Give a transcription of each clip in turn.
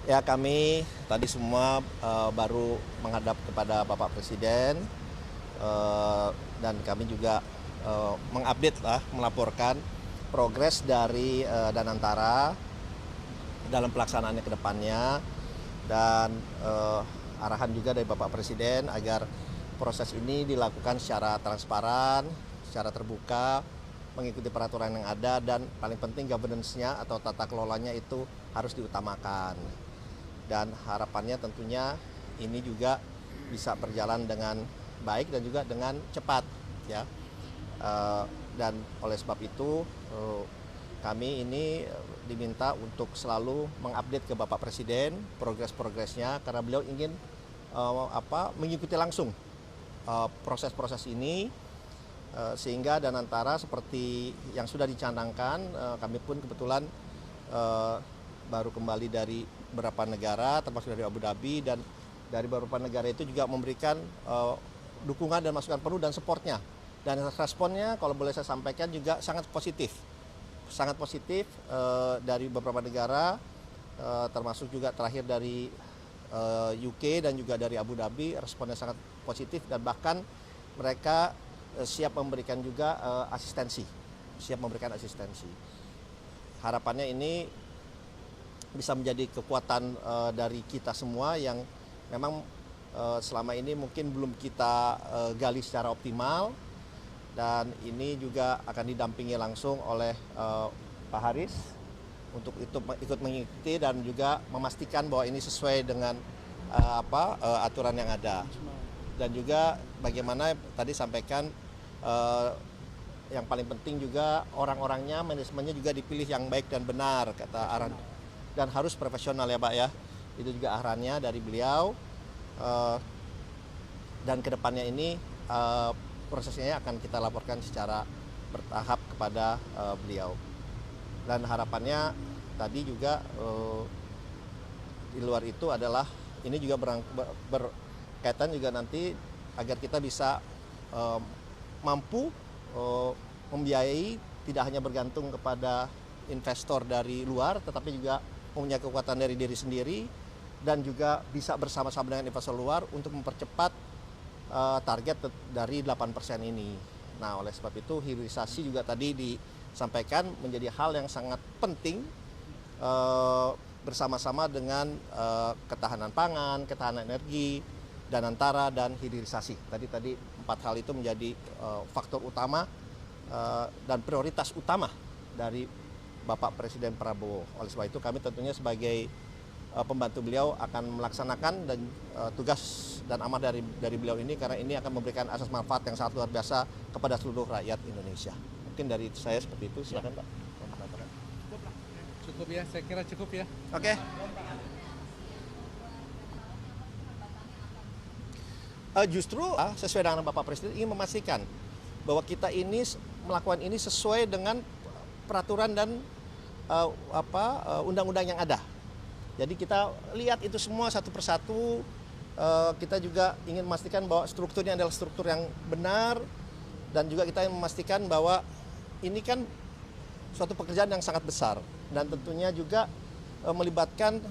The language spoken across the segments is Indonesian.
Ya, kami tadi semua baru menghadap kepada Bapak Presiden, dan kami juga mengupdate lah, melaporkan progres dari Danantara dalam pelaksanaannya ke depannya, dan arahan juga dari Bapak Presiden agar proses ini dilakukan secara transparan, secara terbuka, mengikuti peraturan yang ada, dan paling penting governance-nya atau tata kelolanya itu harus diutamakan. Dan harapannya tentunya ini juga bisa berjalan dengan baik dan juga dengan cepat, ya. Dan oleh sebab itu kami ini diminta untuk selalu mengupdate ke Bapak Presiden progres-progresnya, karena beliau ingin mengikuti langsung proses-proses ini, sehingga Danantara seperti yang sudah dicanangkan, kami pun kebetulan baru kembali dari beberapa negara, termasuk dari Abu Dhabi, dan dari beberapa negara itu juga memberikan dukungan dan masukan penuh dan supportnya. Dan responnya kalau boleh saya sampaikan juga sangat positif dari beberapa negara, termasuk juga terakhir dari UK dan juga dari Abu Dhabi. Responnya sangat positif, dan bahkan mereka siap memberikan juga asistensi. Harapannya ini bisa menjadi kekuatan dari kita semua yang memang selama ini mungkin belum kita gali secara optimal, dan ini juga akan didampingi langsung oleh Pak Haris untuk ikut mengikuti dan juga memastikan bahwa ini sesuai dengan aturan yang ada. Dan juga bagaimana tadi sampaikan, yang paling penting juga orang-orangnya, manajemennya juga dipilih yang baik dan benar, kata arahan, dan harus profesional ya Pak ya. Itu juga arahannya dari beliau, dan kedepannya ini prosesnya akan kita laporkan secara bertahap kepada beliau. Dan harapannya tadi juga di luar itu adalah ini juga berkaitan juga nanti agar kita bisa mampu membiayai, tidak hanya bergantung kepada investor dari luar, tetapi juga punya kekuatan dari diri sendiri, dan juga bisa bersama-sama dengan investor luar untuk mempercepat target dari 8% ini. Nah, oleh sebab itu hilirisasi juga tadi disampaikan menjadi hal yang sangat penting, bersama-sama dengan ketahanan pangan, ketahanan energi, Danantara, dan hilirisasi. Tadi 4 hal itu menjadi faktor utama dan prioritas utama dari Bapak Presiden Prabowo. Oleh sebab itu kami tentunya sebagai pembantu beliau akan melaksanakan dan tugas dan amanah dari beliau ini, karena ini akan memberikan asas manfaat yang sangat luar biasa kepada seluruh rakyat Indonesia. Mungkin dari saya seperti itu. Silakan Pak. Cukup ya, saya kira cukup ya. Oke. Justru sesuai dengan Bapak Presiden ingin memastikan bahwa kita ini melakukan ini sesuai dengan peraturan dan undang-undang yang ada. Jadi kita lihat itu semua satu persatu. Kita juga ingin memastikan bahwa strukturnya adalah struktur yang benar, dan juga kita ingin memastikan bahwa ini kan suatu pekerjaan yang sangat besar, dan tentunya juga melibatkan,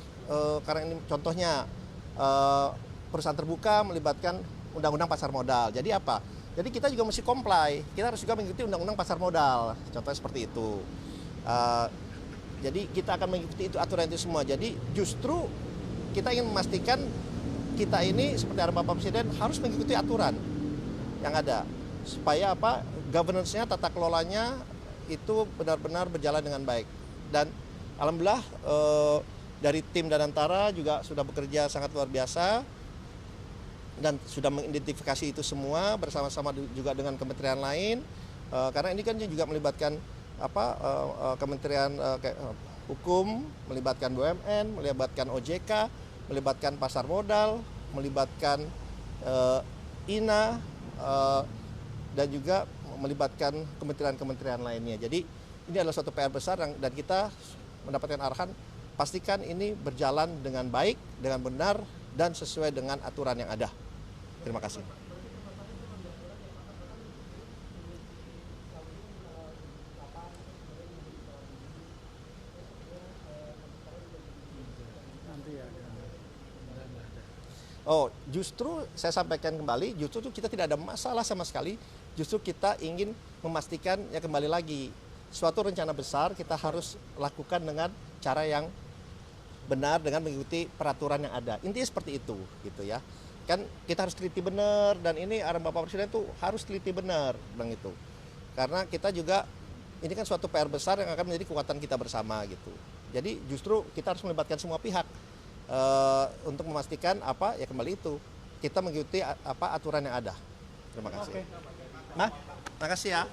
karena ini contohnya perusahaan terbuka, melibatkan undang-undang pasar modal. Jadi apa? Jadi kita juga mesti comply, kita harus juga mengikuti undang-undang pasar modal, contohnya seperti itu. Jadi kita akan mengikuti itu, aturan itu semua. Jadi justru kita ingin memastikan kita ini seperti arahan Bapak Presiden harus mengikuti aturan yang ada, supaya governance-nya, tata kelolanya itu benar-benar berjalan dengan baik. Dan alhamdulillah dari tim Danantara juga sudah bekerja sangat luar biasa dan sudah mengidentifikasi itu semua bersama-sama juga dengan kementerian lain, karena ini kan juga melibatkan Kementerian Hukum, melibatkan BUMN, melibatkan OJK, melibatkan pasar modal, melibatkan INA, dan juga melibatkan kementerian-kementerian lainnya. Jadi ini adalah suatu PR besar, dan kita mendapatkan arahan pastikan ini berjalan dengan baik, dengan benar, dan sesuai dengan aturan yang ada. Terima kasih. Nanti ya. Oh, justru saya sampaikan kembali, justru kita tidak ada masalah sama sekali. Justru kita ingin memastikan ya kembali lagi suatu rencana besar kita harus lakukan dengan cara yang benar dengan mengikuti peraturan yang ada. Intinya seperti itu, gitu ya. Kan kita harus teliti benar dan ini arahan Bapak Presiden tuh harus teliti benar, bang itu. Karena kita juga ini kan suatu PR besar yang akan menjadi kekuatan kita bersama gitu. Jadi justru kita harus melibatkan semua pihak. Untuk memastikan apa ya kembali itu kita mengikuti apa aturan yang ada. Terima kasih. Nah, terima kasih ya.